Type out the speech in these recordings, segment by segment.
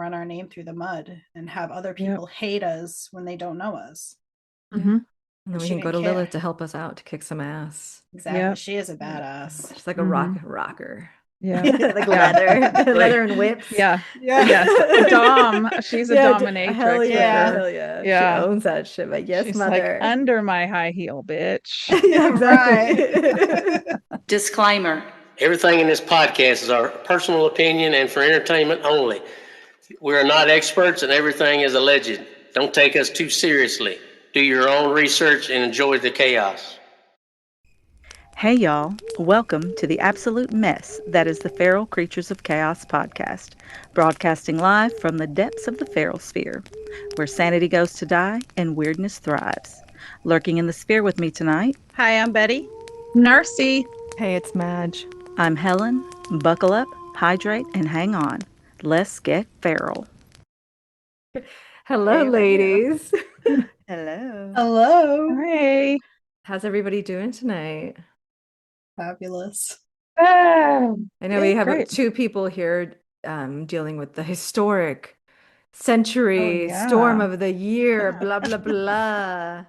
run our name through the mud and have other Yep. people hate us when they don't know us. Mm-hmm. And then And we she can go didn't to care. Lilith to help us out to kick some ass. Exactly. Yep. She is a Yeah. badass. She's like a Mm-hmm. rocker. Yeah. Like Yeah. leather, Right. leather and whips. Yeah. Yeah. Yes. A dom. She's a Yeah, hell dominatrix for yeah, Yeah. sure. hell yeah. She Yeah. owns that shit. Like, yes, She's like mother. under my high heel, bitch. Yeah, Right. exactly. Disclaimer. Everything in this podcast is our personal opinion and for entertainment only. We are not experts and everything is alleged. Don't take us too seriously. Do your own research and enjoy the chaos. Hey, y'all. Welcome to the absolute mess that is the Feral Creatures of Chaos podcast, broadcasting live from the depths of the feral sphere, where sanity goes to die and weirdness thrives. Lurking in the sphere with me tonight, Hi, I'm Betty. Narcy. Hey, it's Madge. I'm Helen. Buckle up, hydrate, and hang on. Let's get feral. Hello, Hey, ladies. Hello. Hello. Hey. How's everybody doing tonight? Fabulous. Ah, I know we have great. two people here dealing with the historic Oh, century storm yeah. of the year, blah, blah, blah.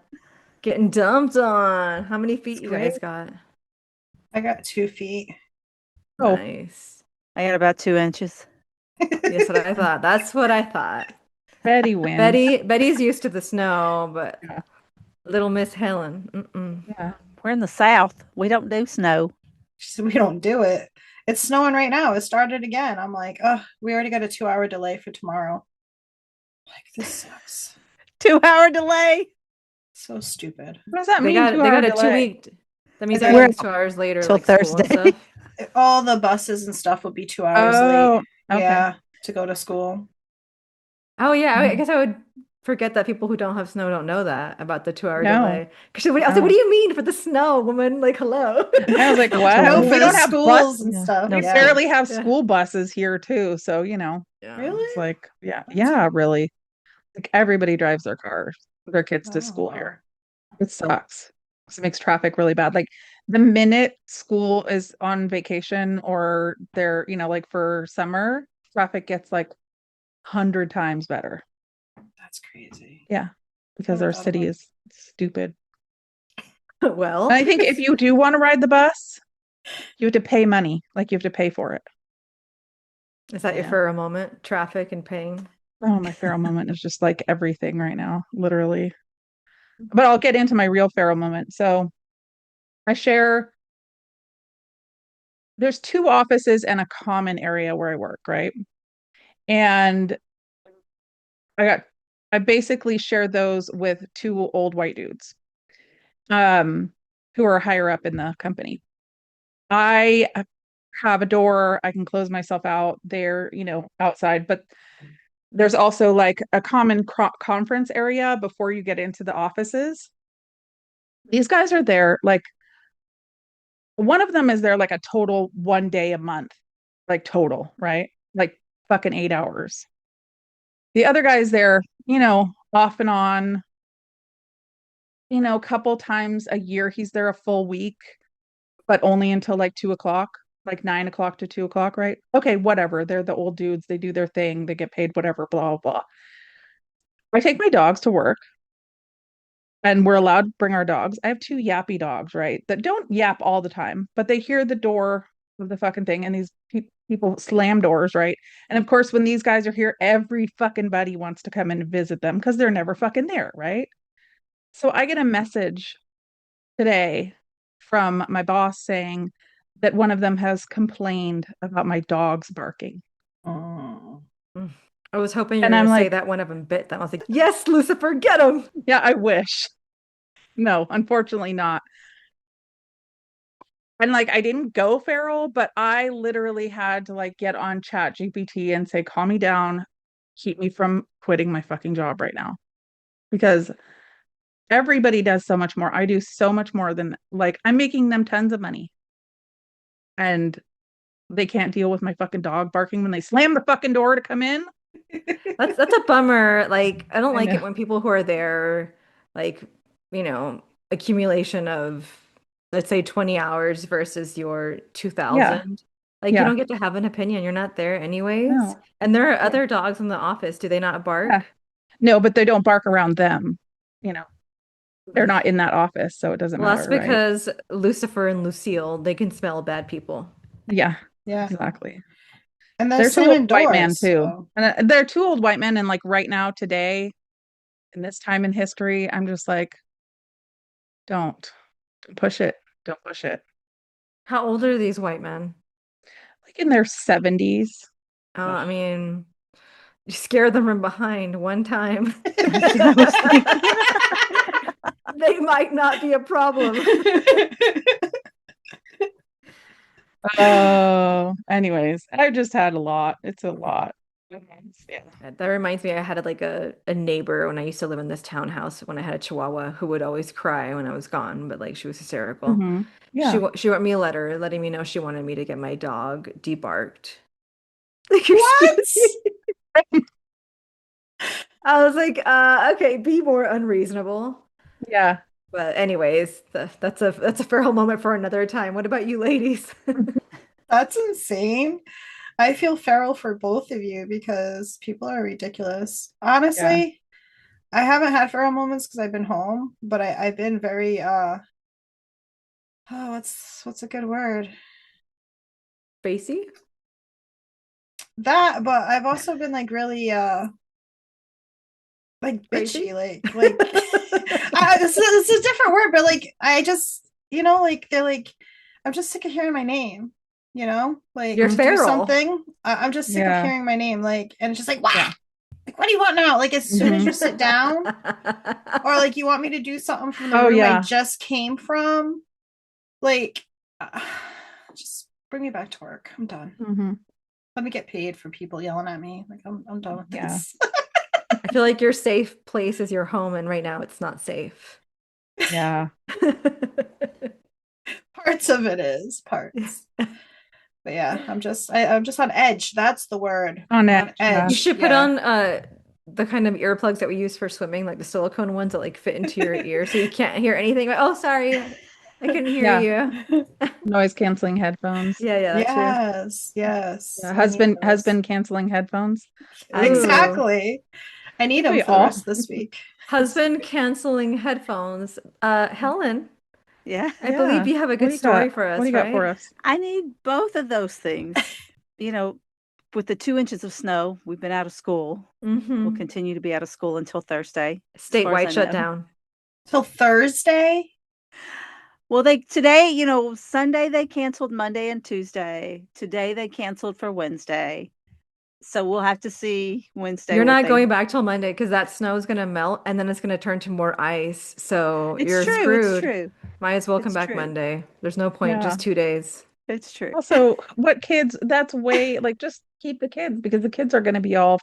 Getting dumped on. How many feet It's you guys great. got? I got 2 feet. Oh. Nice. I got about 2 inches. That's what I thought. That's what I thought. Betty wins. Betty's used to the snow, but Yeah. little Miss Helen. Mm-mm. Yeah. We're in the South. We don't do snow. She said, we don't do it. It's snowing right now. It started again. I'm like, oh, we already got a 2 hour delay for tomorrow. Like, this sucks. 2 hour delay. So stupid. What does that They mean? got 2 hour a delay? 2 week. That means We're everything's 2 hours later, till like school and Thursday. stuff. All the buses and stuff will be 2 hours Oh, late. okay. Yeah, to go to school. Oh yeah, I Mhm. guess I would forget that people who don't have snow don't know that about the 2 hour No. delay. Because I was like, No. what do you mean for the snow, woman? Like, hello. I was like, what? No, We for the don't have schools and bus. stuff. We No Yeah. barely have Yeah. school buses here too. So, you know, Yeah. Really? it's like, yeah, really. Like everybody drives their kids to school Oh. here. It sucks. It makes traffic really bad. Like the minute school is on vacation or they're, like for summer, traffic gets like 100 times better. That's crazy. Yeah, because Never our thought city about is stupid. Well, And I think if you do want to ride the bus, you have to pay money. Like you have to pay for it. is that your Yeah. for a moment? Traffic and pain. Oh, my feral moment is just like everything right now, literally. But I'll get into my real feral moment. So I share, there's two offices and a common area where I work, right? And I got, I basically share those with two old white dudes, um, who are higher up in the company. I have a door, I can close myself out there, outside, but there's also like a common conference area before you get into the offices. These guys are there, like, one of them is there like a total 1 day a month, like total, right? Like fucking 8 hours. The other guy's there, off and on, a couple times a year. He's there a full week, but only until like 2 o'clock, like 9 o'clock to 2 o'clock, right? Okay, whatever. They're the old dudes. They do their thing. They get paid, whatever, blah, blah, blah. I take my dogs to work and we're allowed to bring our dogs. I have two yappy dogs, right? That don't yap all the time, but they hear the door of the fucking thing and these people slam doors, right? And of course, when these guys are here, every fucking buddy wants to come and visit them because they're never fucking there, right? So I get a message today from my boss saying that one of them has complained about my dogs barking. Oh. I was hoping you were And going I'm to say like, that one of them bit them. I was like, yes, Lucifer, get him. yeah, I wish. No, unfortunately not. And like I didn't go feral, but I literally had to like get on Chat GPT and say, calm me down, keep me from quitting my fucking job right now. Because everybody does so much more. I do so much more than like I'm making them tons of money. And they can't deal with my fucking dog barking when they slam the fucking door to come in. That's a bummer. Like, I don't I like know. it when people who are there, like, accumulation of, let's say, 20 hours versus your Yeah. 2,000. Like you Yeah. don't get to have an opinion. You're not there anyways. No. And there are other dogs in the office. Do they not bark? Yeah. No, but they don't bark around them. You know, they're not in that office, so it doesn't Well, that's matter, right? because Lucifer and Lucille, they can smell bad people. Yeah, Yeah. exactly. And They're there's two some old white men indoors. too. So. And they're two old white men. And like right now, today, in this time in history, I'm just like, don't push it. Don't push it. How old are these white men? Like in their 70s. I mean, you scare them from behind one time. That's what I was thinking. They might not be a problem. Oh, anyways, I just had a lot. It's a lot. Yeah. That reminds me, I had like a neighbor when I used to live in this townhouse when I had a Chihuahua who would always cry when I was gone, but like she was hysterical. Mhm. Yeah. She wrote me a letter letting me know she wanted me to get my dog debarked. What? I was like, okay, be more unreasonable. Yeah. But anyways, that's a feral moment for another time. What about you ladies? That's insane. I feel feral for both of you because people are ridiculous. Honestly, I haven't had feral moments because I've been home, but I've been very oh, what's a good word? Spacey? That, but I've also been like really like Crazy? bitchy, like it's a different word, but like I just like they're like I'm just sick of hearing my name, like You're to do feral. something. I'm just sick Yeah. of hearing my name, like, and it's just like, wow, Yeah. like what do you want now? Like as soon as Mhm. you sit down, or like you want me to do something from the Oh, room I yeah. just came from, like just bring me back to work. I'm done. Mhm. Let me get paid for people yelling at me. Like I'm done with Yeah. this. I feel like your safe place is your home, and right now it's not safe. Yeah. Parts of it is parts. But yeah, I'm just on edge. That's the word. On I'm edge, yeah. You should put Yeah. on the kind of earplugs that we use for swimming, like the silicone ones that like fit into your ear so you can't hear anything. Oh, sorry. I couldn't hear Yeah. you. Noise canceling headphones. Yeah, that's true. Yes. Yeah. I need Husband those. canceling headphones. Ooh. Exactly. I need them We for the all- rest of this week. Husband canceling headphones. Helen, Yeah. I believe you have a What good do you story got? for us, What do you got right? for us? I need both of those things. With the 2 inches of snow, we've been out of school. Mm-hmm. We'll continue to be out of school until Thursday. as far as Statewide I know. shutdown. Till Thursday. Well, today, Sunday they canceled Monday and Tuesday. Today they canceled for Wednesday. So we'll have to see Wednesday. You're what not they- going back till Monday because that snow is going to melt and then it's going to turn to more ice. So It's you're true. screwed. It's true. Might as well come It's back true. Monday. There's no point, Yeah. just 2 days. It's true. Also, what kids? That's way like just keep the kids because the kids are going to be all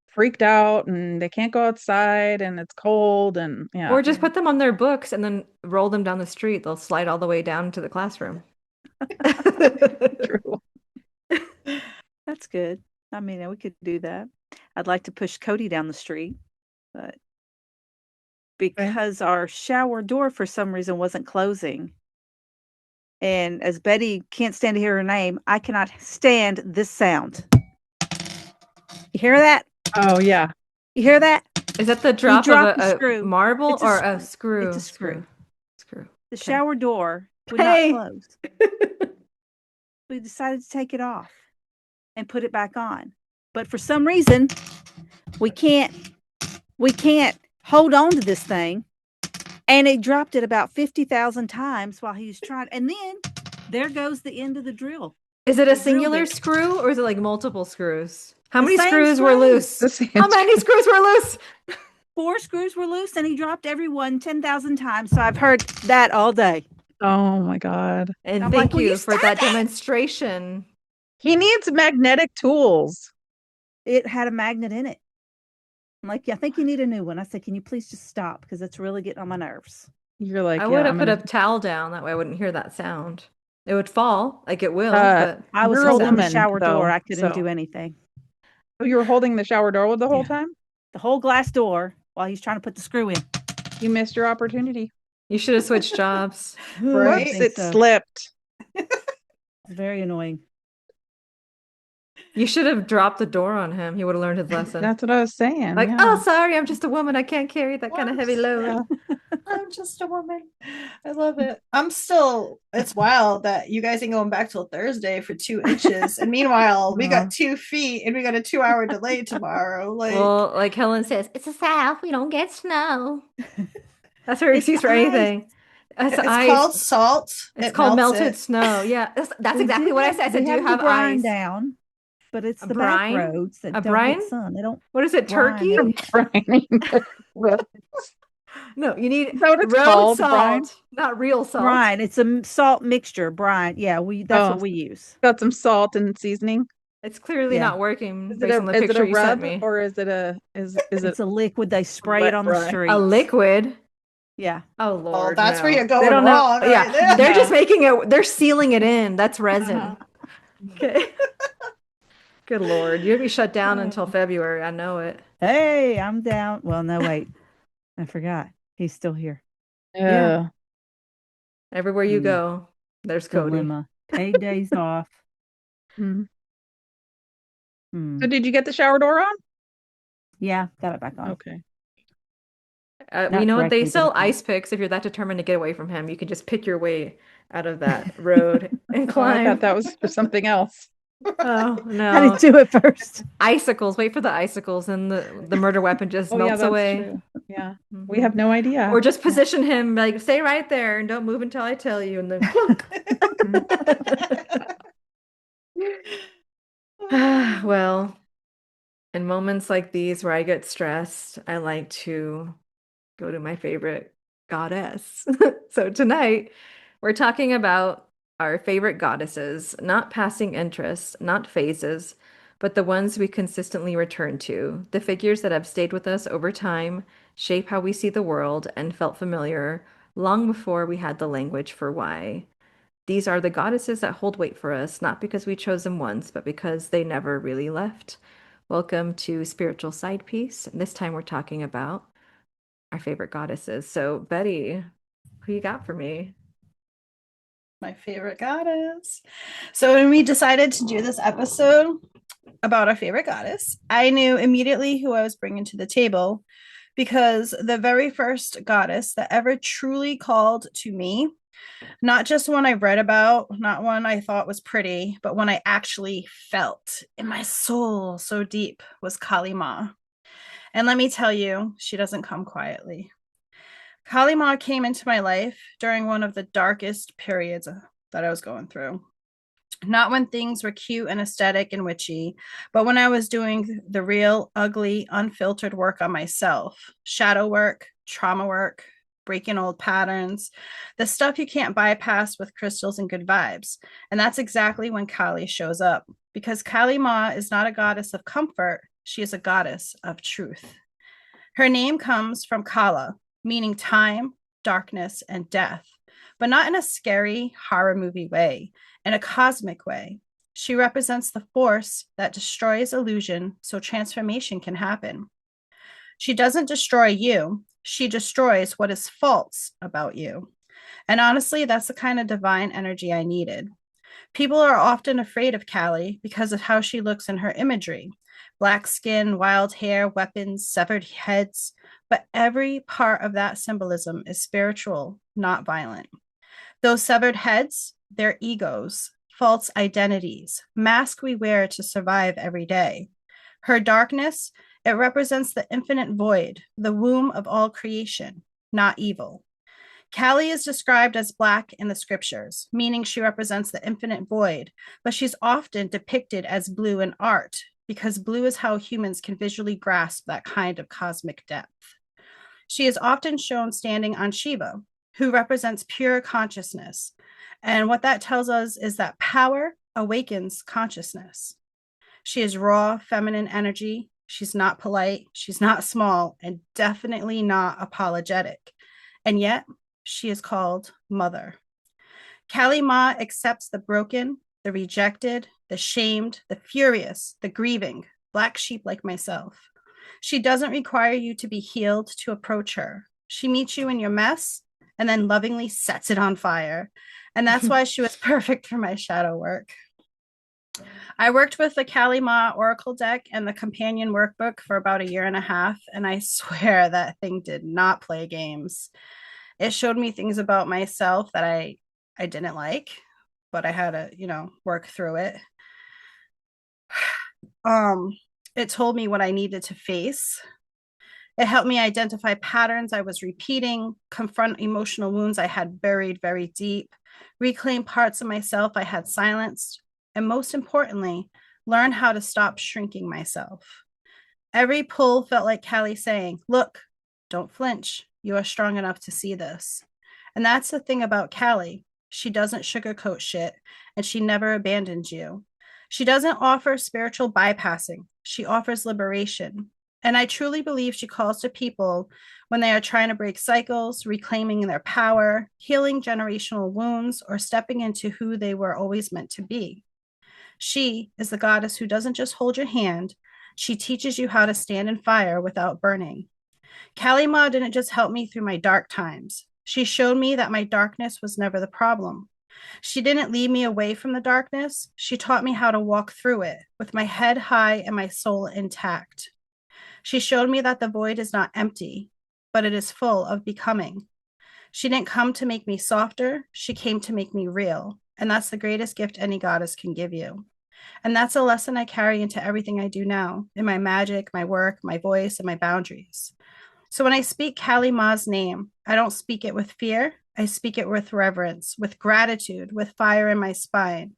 freaked out and they can't go outside and it's cold and yeah. Or just put them on their books and then roll them down the street. They'll slide all the way down to the classroom. True. That's good. I mean, we could do that. I'd like to push Cody down the street, but because our shower door for some reason wasn't closing. And as Betty can't stand to hear her name, I cannot stand this sound. You hear that? Oh yeah. You hear that? Is that the drop dropped of a a screw. marble It's a or a screw? It's a screw. Screw. The Okay. shower door would Hey. not close. We decided to take it off and put it back on. But for some reason, we can't hold on to this thing. And it dropped it about 50,000 times while he was trying. And then there goes the end of the drill. Is it a The drill singular bit. screw or is it like multiple screws? How The many same screws were screws. loose? The same How many screws were loose? 4 screws were loose and he dropped every one 10,000 times. So I've heard that all day. Oh my God. And I'm thank like, will you you for stop that it? demonstration. He needs magnetic tools. It had a magnet in it. I'm like, yeah, I think you need a new one. I said, can you please just stop? Because it's really getting on my nerves. You're like, I yeah, would have I'm put gonna- a towel down. That way I wouldn't hear that sound. It would fall like it will, Uh, but I was You're a holding the woman, shower door. though, I couldn't so- do anything. Oh, you were holding the shower door the whole Yeah. time? The whole glass door while he's trying to put the screw in. You missed your opportunity. you should have switched jobs. Right? Whoops, think it so. slipped. It's very annoying. You should have dropped the door on him. He would have learned his lesson. That's what I was saying. Like, yeah. oh, sorry, I'm just a woman. I can't carry that kind of heavy load. Yeah. I'm just a woman. I love it. It's wild that you guys ain't going back till Thursday for 2 inches. And meanwhile, we got 2 feet and we got a 2-hour delay tomorrow. Like, Well, like Helen says, it's the South. We don't get snow. That's her It's excuse for ice. anything. It's it's called salt. It's It called melts melted it. snow. Yeah, that's We exactly do what I have- said. I said, we do you the have brine ice? down, but it's A the back brine? roads that A don't brine? get sun. They don't. What is it? Turkey? Brining. No, you need Is that what it's road called, salt, brine? not real salt. Brine. It's a salt mixture. Brine. Yeah, that's Oh. what we use. Got some salt and seasoning. It's clearly Yeah. not working Is it based on the picture you rub sent me. or is it a is it It's a liquid. They spray wet it on the brine? street. A liquid? Yeah. Oh Lord, that's where no. you're going They don't wrong know. right Yeah, there. they're just Yeah. making it. They're sealing it in. That's resin. Uh-huh. Okay. Good Lord, you'll be shut down Oh. until February. I know it. Hey, I'm down. Well, no, wait. I forgot. He's still here. Yeah. Everywhere you Mm. go, there's Cody. Dilemma. Paid days off. Mhm. Hmm. So did you get the shower door on? Yeah, got it back on. Okay. You Not know what? They correctly, but sell it's fine. ice picks if you're that determined to get away from him. You can just pick your way out of that road and Oh, I climb. thought that was for something else. Oh I no. didn't do it first. Icicles. Wait for the icicles and the murder weapon just Oh yeah, melts that's away. true. Yeah. Mhm. We have no idea. Or just position him like stay right there and don't move until I tell you and then clunk. Well, in moments like these where I get stressed, I like to go to my favorite goddess. So tonight, we're talking about our favorite goddesses, not passing interests, not phases, but the ones we consistently return to, the figures that have stayed with us over time, shape how we see the world, and felt familiar long before we had the language for why. These are the goddesses that hold weight for us, not because we chose them once, but because they never really left. Welcome to Spiritual Side Piece. And this time we're talking about our favorite goddesses. So, Betty, who you got for me? My favorite goddess. So when we decided to do this episode about our favorite goddess, I knew immediately who I was bringing to the table because the very first goddess that ever truly called to me, not just one I read about, not one I thought was pretty, but one I actually felt in my soul so deep, was Kali Ma. And let me tell you, she doesn't come quietly. Kali Ma came into my life during one of the darkest periods that I was going through. Not when things were cute and aesthetic and witchy, but when I was doing the real, ugly, unfiltered work on myself. Shadow work, trauma work, breaking old patterns, the stuff you can't bypass with crystals and good vibes. And that's exactly when Kali shows up. Because Kali Ma is not a goddess of comfort, she is a goddess of truth. Her name comes from Kala, meaning time, darkness, and death, but not in a scary horror movie way, in a cosmic way. She represents the force that destroys illusion so transformation can happen. She doesn't destroy you, she destroys what is false about you. And honestly, that's the kind of divine energy I needed. People are often afraid of Kali because of how she looks in her imagery. Black skin, wild hair, weapons, severed heads. But every part of that symbolism is spiritual, not violent. Those severed heads, they're egos, false identities, masks we wear to survive every day. Her darkness, it represents the infinite void, the womb of all creation, not evil. Kali is described as black in the scriptures, meaning she represents the infinite void, but she's often depicted as blue in art because blue is how humans can visually grasp that kind of cosmic depth. She is often shown standing on Shiva, who represents pure consciousness. And what that tells us is that power awakens consciousness. She is raw, feminine energy. She's not polite. She's not small, and definitely not apologetic. And yet, she is called Mother. Kali Ma accepts the broken, the rejected, the shamed, the furious, the grieving, black sheep like myself. She doesn't require you to be healed to approach her. She meets you in your mess and then lovingly sets it on fire. And that's why she was perfect for my shadow work. I worked with the Kali Ma Oracle deck and the companion workbook for about a year and a half, and I swear that thing did not play games. It showed me things about myself that I didn't like, but I had to, work through it. Um, it told me what I needed to face. It helped me identify patterns I was repeating, confront emotional wounds I had buried very deep, reclaim parts of myself I had silenced, and most importantly, learn how to stop shrinking myself. Every pull felt like Callie saying, "Look, don't flinch. You are strong enough to see this." And that's the thing about Callie. She doesn't sugarcoat shit, and she never abandons you. She doesn't offer spiritual bypassing, she offers liberation. And I truly believe she calls to people when they are trying to break cycles, reclaiming their power, healing generational wounds, or stepping into who they were always meant to be. She is the goddess who doesn't just hold your hand, she teaches you how to stand in fire without burning. Kali Ma didn't just help me through my dark times. She showed me that my darkness was never the problem. She didn't lead me away from the darkness. She taught me how to walk through it with my head high and my soul intact. She showed me that the void is not empty, but it is full of becoming. She didn't come to make me softer. She came to make me real. And that's the greatest gift any goddess can give you. And that's a lesson I carry into everything I do now in my magic, my work, my voice, and my boundaries. So when I speak Kali Ma's name, I don't speak it with fear. I speak it with reverence, with gratitude, with fire in my spine.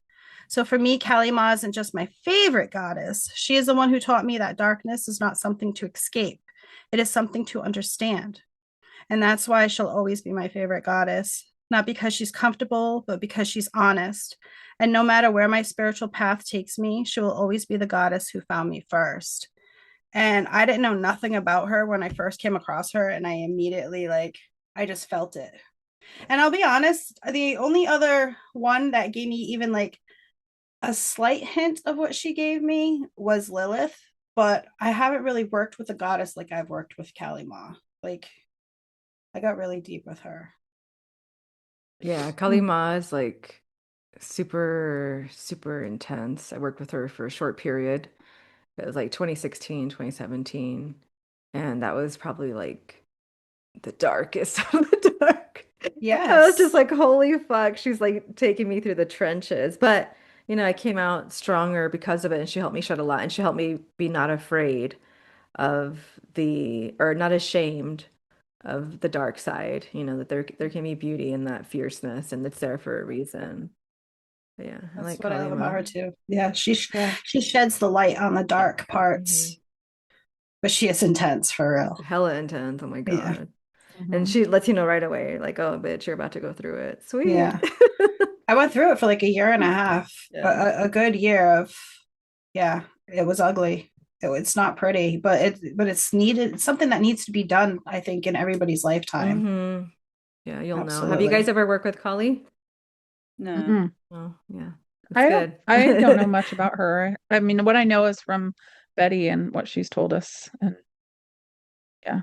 So for me, Kali Ma isn't just my favorite goddess. She is the one who taught me that darkness is not something to escape. It is something to understand. And that's why she'll always be my favorite goddess, not because she's comfortable, but because she's honest. And no matter where my spiritual path takes me, she will always be the goddess who found me first. And I didn't know nothing about her when I first came across her. And I immediately, I just felt it. And I'll be honest, the only other one that gave me even like a slight hint of what she gave me was Lilith. But I haven't really worked with a goddess like I've worked with Kali Ma. Like, I got really deep with her. Yeah, Kali Ma is like super, super intense. I worked with her for a short period. It was like 2016, 2017. And that was probably like the darkest of the dark. Yes. I was just like, holy fuck. She's like taking me through the trenches. But, I came out stronger because of it. And she helped me shed a lot. And she helped me be not afraid of or not ashamed of the dark side, that there can be beauty in that fierceness and it's there for a reason. But yeah, I That's like what I love Kali about Ma. her too. Yeah, she sheds the light on the dark parts, but she is intense for real. Hella intense. Oh my God. Yeah. And she lets you know right away, like, oh, bitch, you're about to go through it. Sweet. Yeah. I went through it for like a year and a half, Yeah. a good year of, yeah, it was ugly. It's not pretty, but it's needed. It's something that needs to be done, I think, in everybody's lifetime. Yeah, you'll know. Have Absolutely. you guys ever worked with Kali? No. Mm-mm. Oh, yeah. I That's good. I don't know much about her. I mean, what I know is from Betty and what she's told us. And yeah.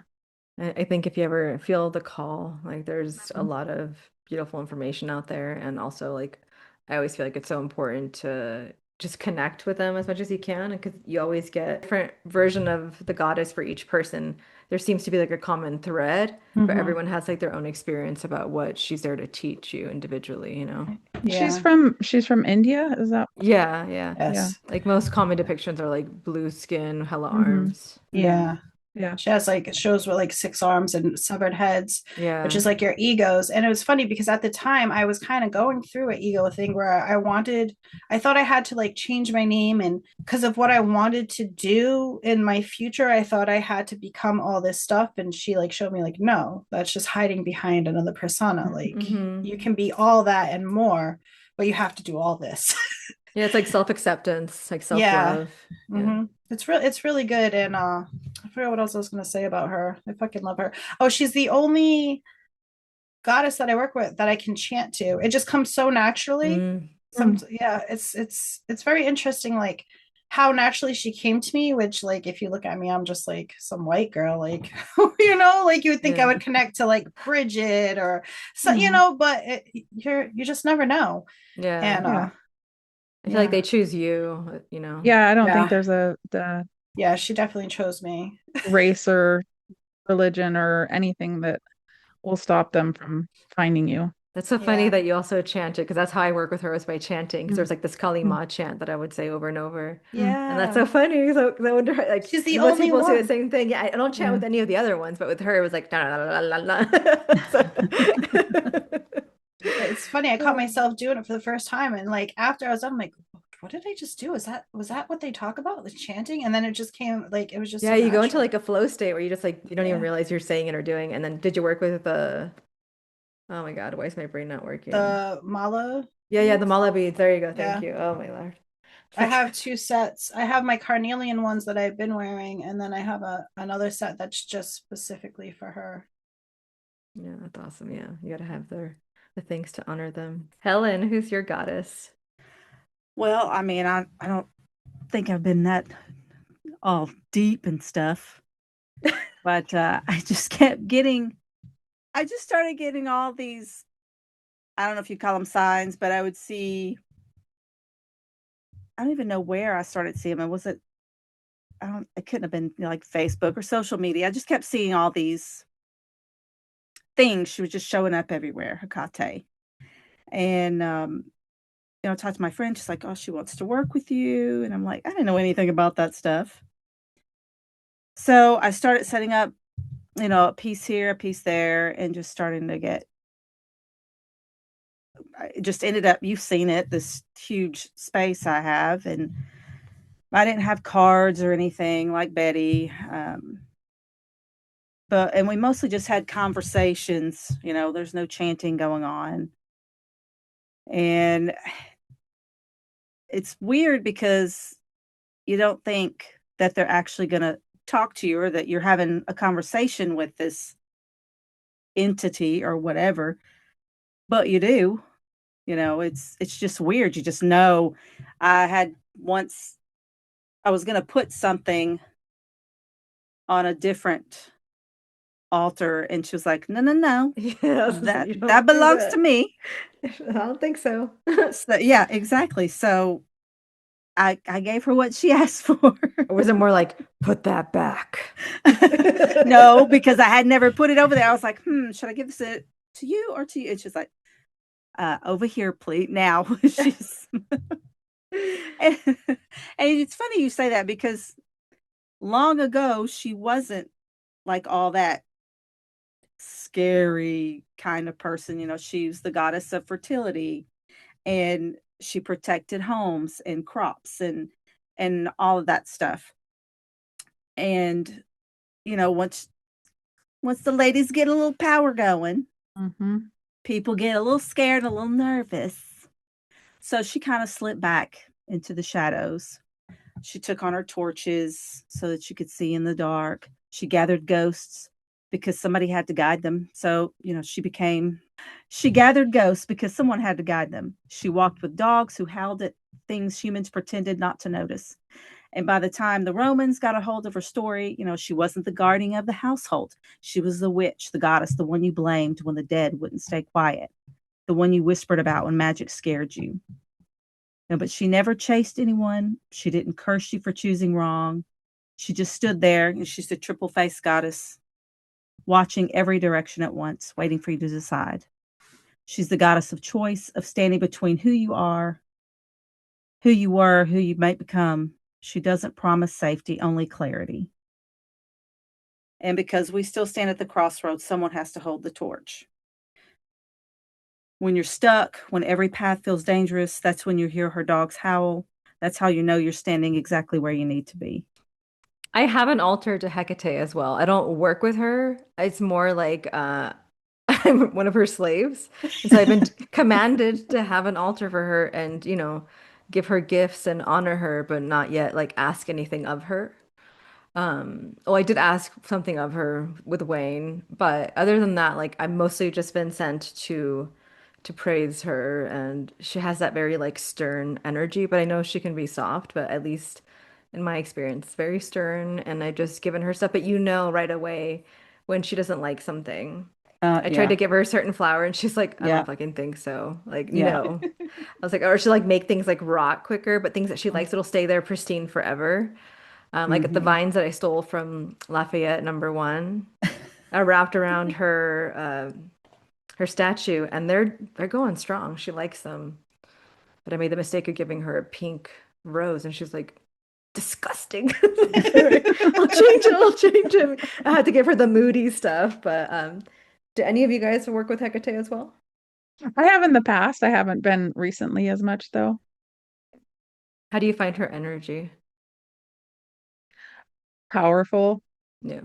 I think if you ever feel the call, like there's a Mhm. lot of beautiful information out there. And also, like, I always feel like it's so important to just connect with them as much as you can because you always get a different version of the goddess for each person. There seems to be like a common thread, but Mhm. everyone has like their own experience about what she's there to teach you individually, She's Yeah. she's from India, is that? Yeah, yeah. Yes. Like most common depictions are like blue skin, hella Mhm. arms. Yeah. Yeah. She has like shows with like 6 arms and severed heads, Yeah. which is like your egos. And it was funny because at the time I was kind of going through an ego thing where I thought I had to like change my name. And because of what I wanted to do in my future, I thought I had to become all this stuff. And she like showed me like, no, that's just hiding behind another persona. Like Mhm. you can be all that and more, but you have to do all this. Yeah, it's like self-acceptance, like Yeah. self-love. Yeah. It's really good. And I forgot what else I was gonna say about her. I fucking love her. Oh, she's the only goddess that I work with that I can chant to. It just comes so naturally. Yeah, it's very interesting, like how naturally she came to me, which like if you look at me, I'm just like some white girl, like like you would think I Yeah. would connect to like Bridget or so, Mhm. but you just never know. Yeah. And Yeah. I feel like they Yeah. choose you, you know. Yeah, I don't think Yeah. there's the Yeah, she definitely chose me. race or religion or anything that will stop them from finding you. That's so funny Yeah. that you also chant it because that's how I work with her is by chanting. Because Mm, there's like this Kali mm, Ma chant that I would say over and over. mm. And that's so Yeah. funny. So 'cause I wonder, like, She's the most only people say the one. same thing. Yeah, I don't chant Yeah. with any of the other ones, but with her, it was like, la, la, la, la, la, la. So- It's funny. I caught myself doing it for the first time, and like after I was done, I'm like, what did I just do? Was that what they talk about? The chanting? And then it just came like it was just Yeah, so you go into natural. like a flow state where you just like, you don't even Yeah. realize you're saying it or doing. And then did you work with the, oh my God, why is my brain not working? The mala Yeah, the beads. mala beads. There you go. Thank Yeah. you. Oh my Lord. I have two sets. I have my carnelian ones that I've been wearing, and then I have another set that's just specifically for her. Yeah, that's awesome. Yeah, you gotta have the things to honor them. Helen, who's your goddess? Well, I mean, I don't think I've been that all deep and stuff, but I just kept getting, I just started getting all these, I don't know if you call them signs, but I would see, I don't even know where I started seeing them. Was it, it couldn't have been like Facebook or social media. I just kept seeing all these things. She was just showing up everywhere, Hecate. And, I talked to my friend. She's like, oh, she wants to work with you. And I'm like, I didn't know anything about that stuff. So I started setting up, a piece here, a piece there, and just starting to get, it just ended up, you've seen it, this huge space I have. And I didn't have cards or anything like Betty. And we mostly just had conversations, there's no chanting going on. And it's weird because you don't think that they're actually going to talk to you or that you're having a conversation with this entity or whatever, but you do. It's just weird. You just know. I had once I was going to put something on a different altar and she was like, "No, no, no. Yes, That you that don't do belongs to that. me." I don't think so. So, yeah, exactly. So I gave her what she asked for. Or was it more like, put that back? No, because I had never put it over there. I was like, should I give this to you or to you? And she's like, over here, please. Now she's and, and it's funny you say that because long ago she wasn't like all that scary kind of person. She was the goddess of fertility and she protected homes and crops and all of that stuff. And once the ladies get a little power going, Mhm. people get a little scared, a little nervous. So she kind of slipped back into the shadows. She took on her torches so that she could see in the dark. She gathered ghosts because somebody had to guide them. So, she gathered ghosts because someone had to guide them. She walked with dogs who howled at things humans pretended not to notice. And by the time the Romans got a hold of her story, she wasn't the guardian of the household. She was the witch, the goddess, the one you blamed when the dead wouldn't stay quiet, the one you whispered about when magic scared you. No, but she never chased anyone. She didn't curse you for choosing wrong. She just stood there, and she's the triple-faced goddess, watching every direction at once, waiting for you to decide. She's the goddess of choice, of standing between who you are, who you were, who you might become. She doesn't promise safety, only clarity. And because we still stand at the crossroads, someone has to hold the torch. When you're stuck, when every path feels dangerous, that's when you hear her dogs howl. That's how you know you're standing exactly where you need to be. I have an altar to Hecate as well. I don't work with her. It's more like I'm one of her slaves. And so I've been commanded to have an altar for her and, give her gifts and honor her, but not yet like ask anything of her. Oh, I did ask something of her with Wayne, but other than that, like I've mostly just been sent to praise her, and she has that very like stern energy, but I know she can be soft, but at least in my experience, very stern, and I just given her stuff, but right away when she doesn't like something. I tried to give her a certain flower and she's like, I Yeah. don't fucking think so. Like, Yeah. no. I was like, or she'll like make things like rot quicker, but things that she likes, it'll stay there pristine forever. Like the vines that I stole from Lafayette #1 are wrapped around her statue and they're going strong. She likes them. But I made the mistake of giving her a pink rose and she's like, disgusting. I'll change it. I'll change it. I had to give her the moody stuff, but do any of you guys work with Hecate as well? I have in the past. I haven't been recently as much though. How do you find her energy? Powerful. Yeah.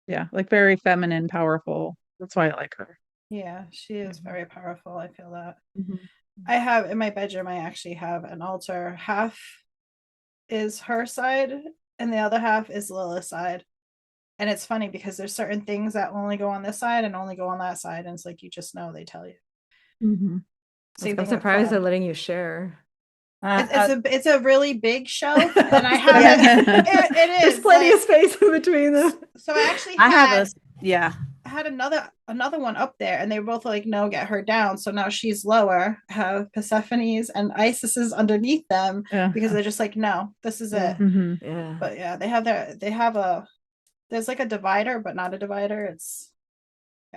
Yeah, like very feminine, powerful. That's why I like her. Yeah, she is very powerful. I feel that. Mhm. I have in my bedroom, I actually have an altar. Half is her side and the other half is Lilith's side. And it's funny because there's certain things that only go on this side and only go on that side. And it's like, you just know, they tell you. Mhm. Same I'm thing with surprised they're Flo. letting you share. It's a really big shelf, and I have it is. There's plenty like, of space in between them. So I actually I had have yeah. I had another one up there, and they were both like, no, get her down. So now she's lower. I have Persephone's and Isis's underneath them Yeah. because they're just like, no, this is Yeah. it. Mhm. Yeah. But yeah, there's like a divider, but not a divider. It's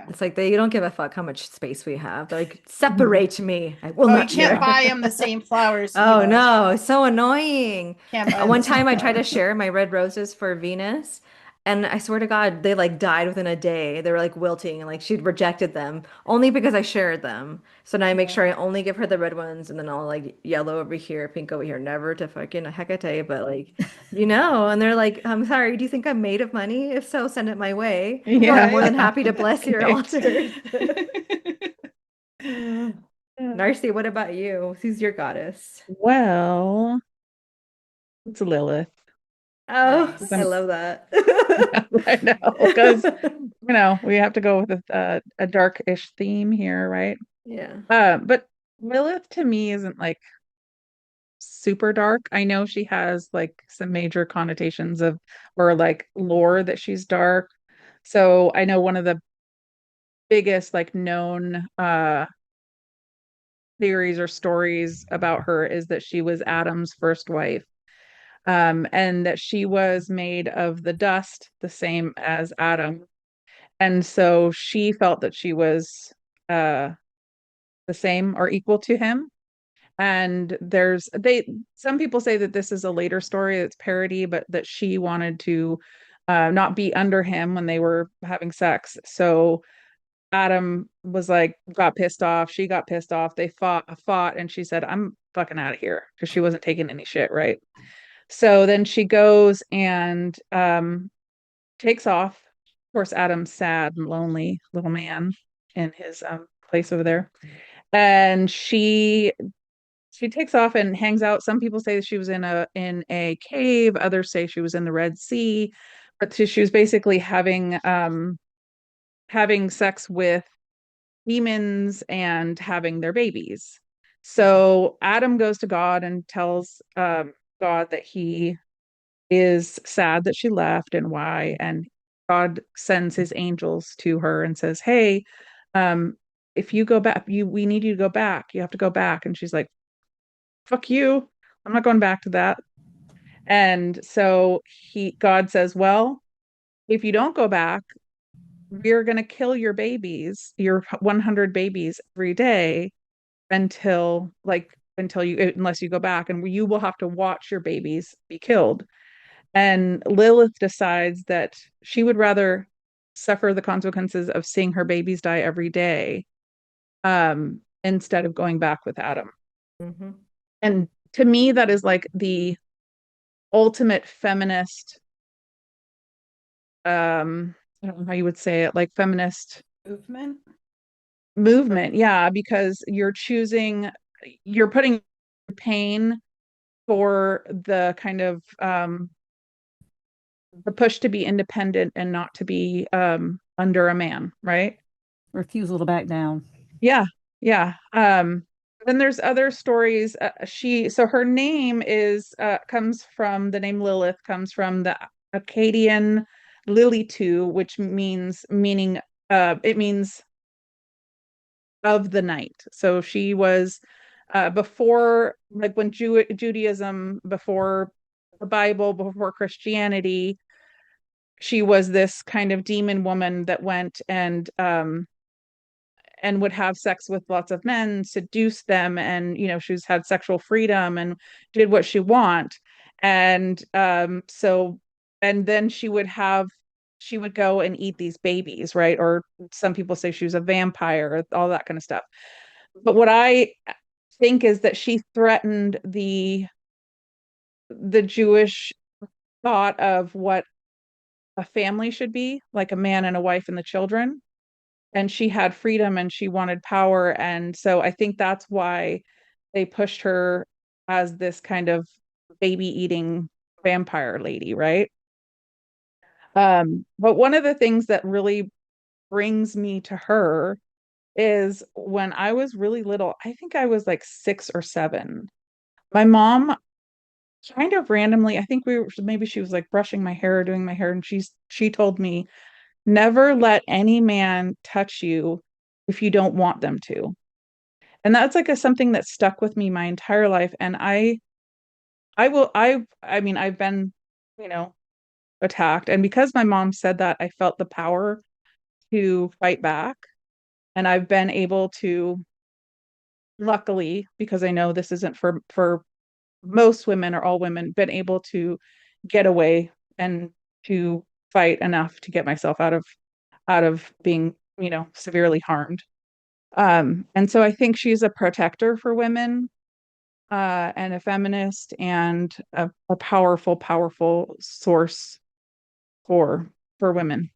It's like they don't give a fuck how much space we have. They're like, separate me. I will you not can't share. buy them the same flowers. Oh either. no, it's so annoying. Can't buy One the same time I tried to flowers. share my red roses for Venus, and I swear to God, they like died within a day. They were like wilting, and like she'd rejected them only because I shared them. So now I make Yeah. sure I only give her the red ones, and then I'll like yellow over here, pink over here, never to fucking Hecate, but like, and they're like, I'm sorry, do you think I'm made of money? If so, send it my way. Yeah. I'm more than happy to bless your Right. altar. Narcy, what about you? Who's your goddess? Well, it's Lilith. Oh, Nice. I love that. I know, because we have to go with a dark-ish theme here, right? Yeah. But Lilith to me isn't like super dark. I know she has like some major connotations of or like lore that she's dark. So I know one of the biggest like known theories or stories about her is that she was Adam's first wife. And that she was made of the dust, the same as Adam. And so she felt that she was the same or equal to him. And some people say that this is a later story that's parody, but that she wanted to not be under him when they were having sex. So Adam was like, got pissed off. She got pissed off. They fought, and she said, I'm fucking out of here because she wasn't taking any shit, right? So then she goes and takes off. Of course, Adam's sad and lonely little man in his place over there. And she takes off and hangs out. Some people say that she was in a cave, others say she was in the Red Sea, but she was basically having sex with demons and having their babies. So Adam goes to God and tells God that he is sad that she left and why. And God sends his angels to her and says, hey, if you go back, we need you to go back. You have to go back. And she's like, fuck you. I'm not going back to that. And so God says, well, if you don't go back, we're going to kill your babies, your 100 babies every day until you, unless you go back, and you will have to watch your babies be killed. And Lilith decides that she would rather suffer the consequences of seeing her babies die every day, instead of going back with Adam. Mm-hmm. And to me, that is like the ultimate feminist, I don't know how you would say it, like feminist movement. Yeah, because you're putting pain for the kind of the push to be independent and not to be under a man, right? Refusal to back down. Yeah. Then there's other stories. Her name comes from the name Lilith, comes from the Akkadian Lilitu, which means of the night. So she was before, like when Judaism, before the Bible, before Christianity, she was this kind of demon woman that went and would have sex with lots of men, seduce them, and she's had sexual freedom and did what she want. And so and then she would go and eat these babies, right? Or some people say she was a vampire, all that kind of stuff. But what I think is that she threatened the Jewish thought of what a family should be, like a man and a wife and the children. And she had freedom and she wanted power. And so I think that's why they pushed her as this kind of baby eating vampire lady, right? But one of the things that really brings me to her is when I was really little, I think I was like 6 or 7. My mom kind of randomly, I think maybe she was like brushing my hair or doing my hair, and she told me, never let any man touch you if you don't want them to. And that's like something that stuck with me my entire life. And I mean, I've been, you know, attacked. And because my mom said that, I felt the power to fight back. And I've been able to, luckily, because I know this isn't for most women or all women, been able to get away and to fight enough to get myself out of being, severely harmed. And so I think she's a protector for women, and a feminist, and a powerful source for women,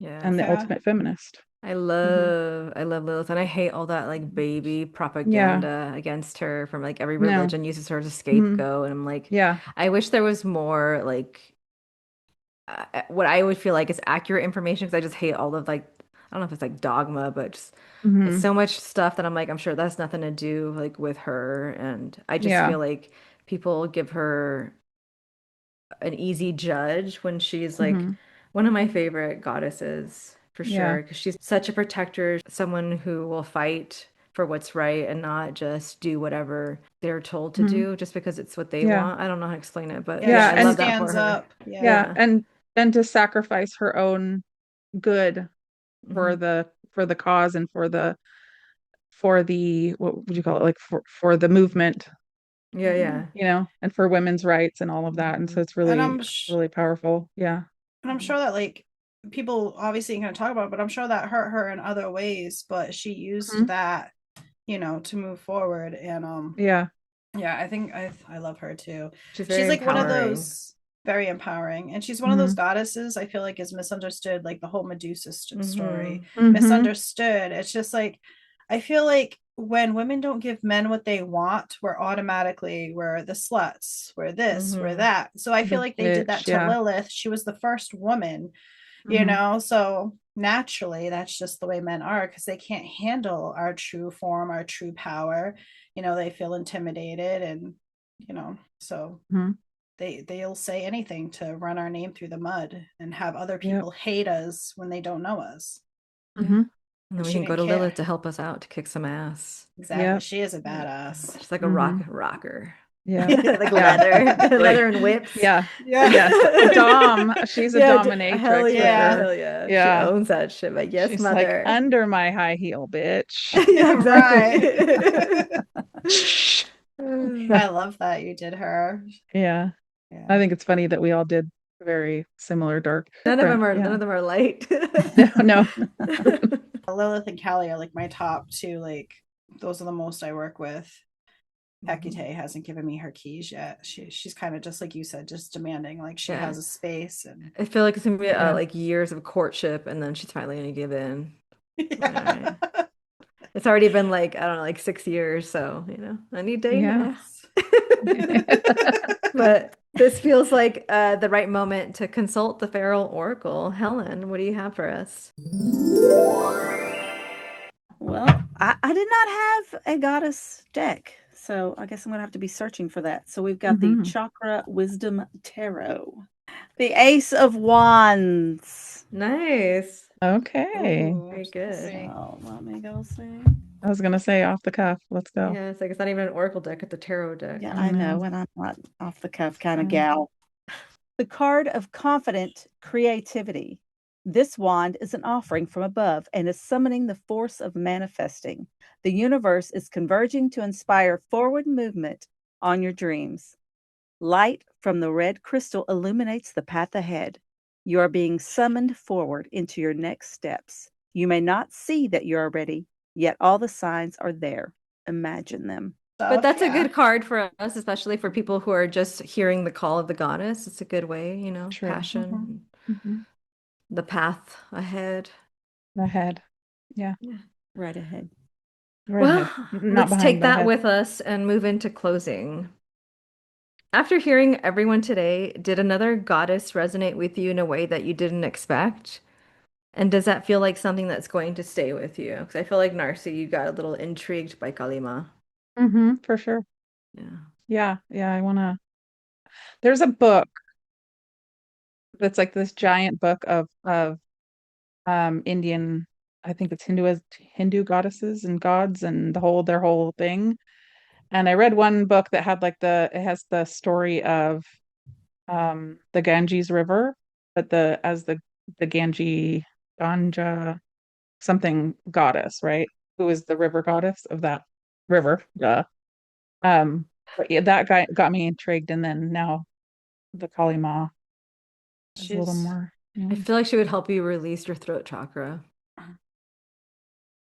and the Yes. Yeah. ultimate feminist. I love Lilith, and I hate all that like baby propaganda against her from like every No. religion uses her as a scapegoat, and I'm like, Yeah. I wish there was more like what I would feel like is accurate information, because I just hate all of like, I don't know if it's like dogma, but just it's Mhm. so much stuff that I'm like, I'm sure that's nothing to do like with her, and I just Yeah. feel like people give her an easy judge when she's like Mhm. one of my favorite goddesses for Yeah. sure, because she's such a protector, someone who will fight for what's right and not just do whatever they're told to Mhm. do just because it's what they Yeah. want. I don't know how to explain it, but Yeah, she I and love that for stands her. up. Yeah, and to sacrifice her own good for Mhm. the cause, and for the what would you call it, like for the movement, Yeah. and for women's rights and all of that. And so it's And really really powerful. Yeah. And I'm sure that like people obviously going to talk about it, but I'm sure that hurt her in other ways, but she used Mhm. that, to move forward. And Yeah. yeah, I think I love her too. She's She's very like one of empowering. those very empowering, and she's one of those Mhm. goddesses I feel like is misunderstood, like the whole Medusa story. Mhm. Misunderstood. It's just like I feel like when women don't give men what they want, we're the sluts, we're this, we're Mhm. that. So I feel The like they did that bitch, to yeah. Lilith. She was the first woman, Mhm. so naturally that's just the way men are, because they can't handle our true form, our true power. They feel intimidated, and so Mhm. they'll say anything to run our name through the mud and have other Yep. people hate us when they don't know us. Mhm. And then we She can go didn't to care. Lilith to help us out to kick some ass. Exactly. Yep. She is a badass. She's like a Mhm. rocker. Yeah. Like Yeah. leather and whips. Yeah. Yeah. Yes. A dom. She's a dominatrix hell for yeah, sure. hell yeah. She Yeah. owns that shit. But yes, She's like, mother. under my high heel, bitch. Yeah, exactly. I love that you did her. Yeah. Yeah. I think it's funny that we all did very similar dark. None of different, them are light. No. Lilith and Callie are like my top two. Like those are the most I work with. Hecate hasn't given me her keys yet. She's kind of just like you said, just demanding. Like she has a space, and I feel like it's gonna be Yeah. like years of courtship, and then she's finally gonna give in. yeah. It's already been like, I don't know, like 6 years, so I need Daenerys. But this feels like the right moment to consult the Feral Oracle. Helen, what do you have for us? Well, I did not have a goddess deck, so I guess I'm going to have to be searching for that. So we've got the Mhm. Chakra Wisdom Tarot, the Ace of Wands, Nice. Okay. Ooh, Very good. see. Oh, let me go see. I was gonna say off the cuff. Let's go. Yeah, it's like it's not even an oracle deck, it's a tarot deck. Yeah, I I know, know. and I'm not off the cuff kind of Mm. gal. The card of confident creativity. This wand is an offering from above and is summoning the force of manifesting. The universe is converging to inspire forward movement on your dreams. Light from the red crystal illuminates the path ahead. You are being summoned forward into your next steps. You may not see that you are ready, yet all the signs are there. Imagine them. But that's a Yeah. good card for us, especially for people who are just hearing the call of the goddess. It's a good way, True. passion, Mhm. the path ahead. Ahead. Yeah. Right ahead. Right Well, ahead. Not let's behind, take but that ahead. with us and move into closing. After hearing everyone today, did another goddess resonate with you in a way that you didn't expect? And does that feel like something that's going to stay with you? Because I feel like Narcy, you got a little intrigued by Kalima. For sure. Yeah. Yeah. I wanna. There's a book that's like this giant book of Indian. I think it's Hindu goddesses and gods and their whole thing. And I read one book that had like it has the story of the Ganges River, but the Ganja something goddess, right? Who is the river goddess of that river? Duh. But yeah, that guy got me intrigued, and then now the Kali Ma is a little She's more. I feel like she would help you release your throat chakra.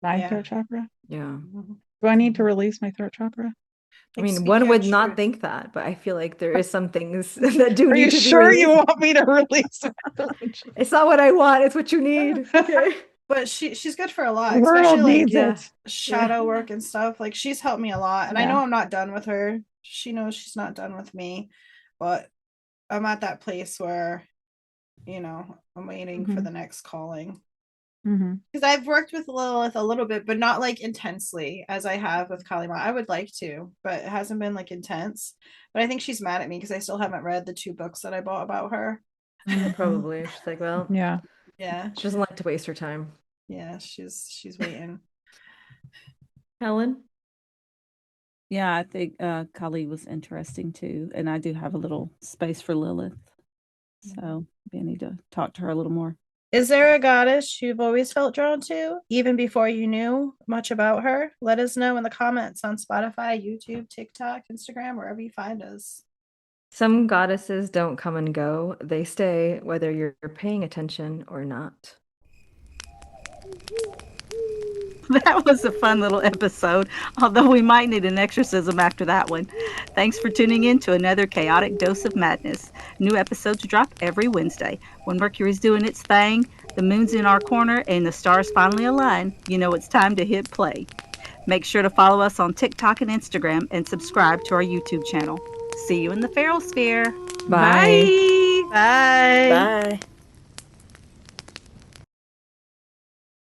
My Yeah. throat chakra. Yeah. Do I need to release my throat chakra? I mean, speak one your would not truth. think that, but I feel like there is some things that do Are you need to be sure you released. want me to release my throat chakra? It's not what I want, it's what you need. Okay. But she's good for a lot, The especially world like needs Yeah. it. shadow work and stuff. Like she's helped me a lot. And I know Yeah. I'm not done with her. She knows she's not done with me. But I'm at that place where, I'm waiting for Mhm. the next calling. Mhm. Because I've worked with Lilith a little bit, but not like intensely as I have with Kalima. I would like to, but it hasn't been like intense. But I think she's mad at me because I still haven't read the 2 books that I bought about her. Probably. She's like, well, Yeah. Yeah. she doesn't like to waste her time. Yeah, she's waiting. Helen? Yeah, I think Kali was interesting too. And I do have a little space for Lilith. So I need to talk to her a little more. Is there a goddess you've always felt drawn to, even before you knew much about her? Let us know in the comments on Spotify, YouTube, TikTok, Instagram, wherever you find us. Some goddesses don't come and go. They stay whether you're paying attention or not. That was a fun little episode, although we might need an exorcism after that one. Thanks for tuning in to another chaotic dose of madness. New episodes drop every Wednesday. When Mercury's doing its thing, the moon's in our corner, and the stars finally align, you know it's time to hit play. Make sure to follow us on TikTok and Instagram and subscribe to our YouTube channel. See you in the Feral Sphere. Bye. Bye.